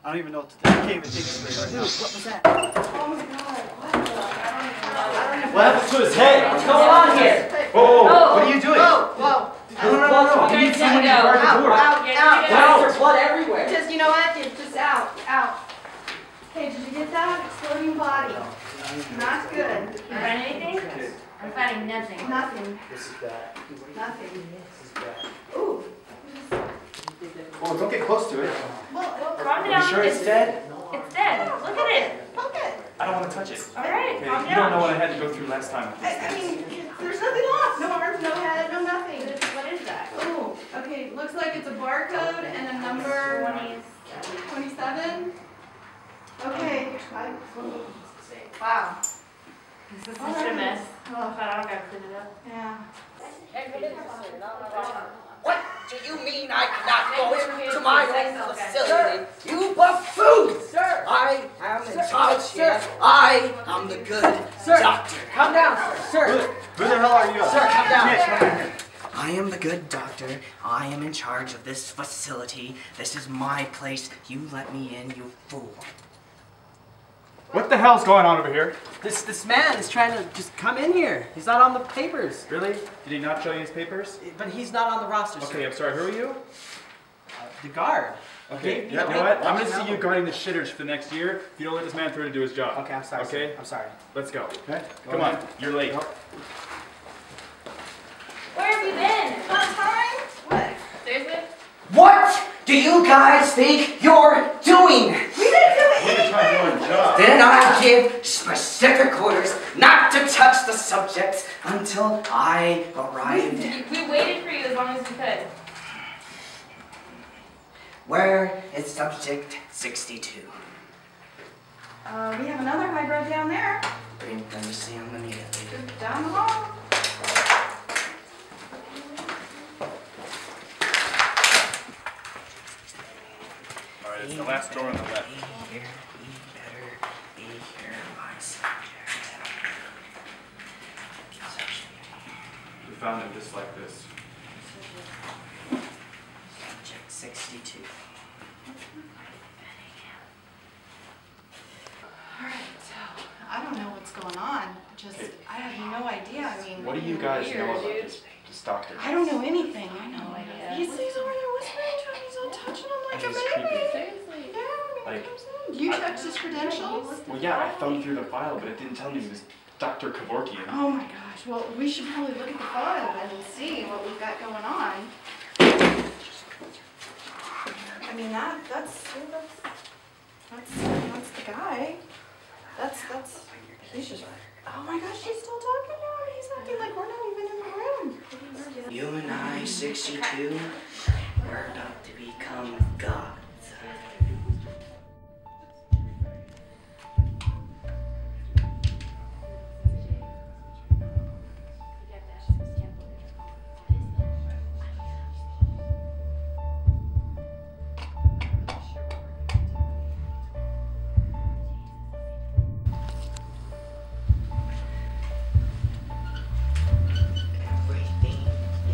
I don't even know what to think. I can't even think straight. Dude, what was that? Oh my god, what? What happened to his head? What's going on here? Whoa, what are you doing? Whoa. No. You need someone to guard the door. Out. There's blood everywhere. Just, you know what? It's just out. Okay, did you get that? Exploding body. Not good. You find anything? I'm finding nothing. Nothing. This is bad. Nothing. This is bad. Ooh. Oh, don't get close to it. Well, Calm Are down. you sure it's dead? It's dead. Look at it. poke it. I don't want to touch it. All right, Okay, calm down. you don't know what I had to go through last time. I mean, there's nothing lost. No arms, no head, no nothing. What is that? Ooh, okay, looks like it's a barcode and a number 27. Okay. Wow. This is such a mess. Oh, I don't gotta clean it up. Yeah. What do you mean I cannot go into my own facility? You buffoon! Sir! I am in charge here. I am the good doctor. Calm down, sir. Who the hell are you? Sir, calm down. Mitch, come here. I am the good doctor. I am in charge of this facility. This is my place. You let me in, you fool. What the hell's going on over here? This man is trying to just come in here. He's not on the papers. Really? Did he not show you his papers? But he's not on the roster, sir. Okay, I'm sorry. Who are you? The guard. Okay, Gave you me know the what? paper. I'm gonna see you guarding the shitters for the next year if you don't let this man through to do his job. Okay, I'm sorry. Okay? Sir. I'm sorry. Let's go. Okay. Come on, you're late. Where have you been? Not time? What? Seriously? What do you guys think you're doing? We didn't do anything. Didn't I give specific orders not to touch the subject until I arrived? We waited for you as long as we could. Where is subject 62? We have another hydro down there. Bring them to see him immediately. Just down the hall. Alright, it's the last door on the left. He better be here, my subject. We found him just like this. Subject 62. Alright, so I don't know what's going on. Just, I have no idea. I mean, What do you guys Weird, know about dude. this doctor? I don't know anything. I know. No idea. He's over there whispering to him. He's all touching him like a He's baby. creepy. Seriously? Yeah, I mean, Like, comes in. You checked his credentials? Well, yeah, I thumbed through the file, but it didn't tell me he was Dr. Kevorkian. Oh my gosh. Well, we should probably look at the file and see what we've got going on. I mean, that's the guy. He's just, oh my gosh, she's still talking to him. He's acting like we're not even in the room. You and I, 62, we're about to become gods. Everything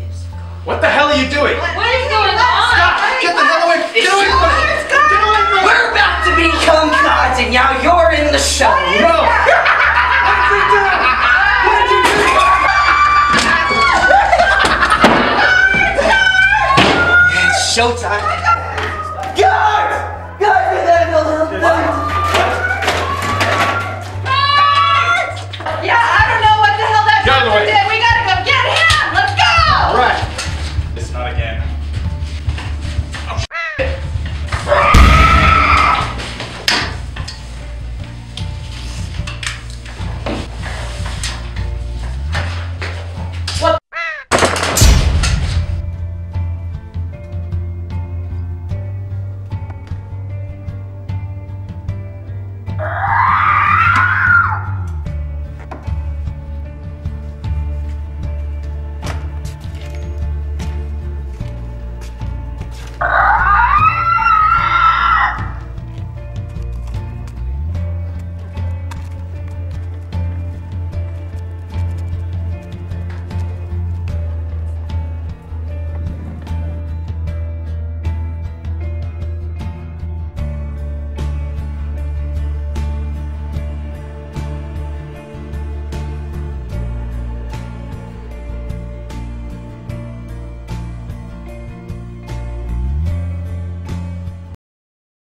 is gone. What the hell are you doing? What is going on? Get the hell away! Get away from me! Get away from me! We're about to become gods, and now you're in the show. No! What did you do? What did you do? It's showtime. Guys! Guys, we gotta go.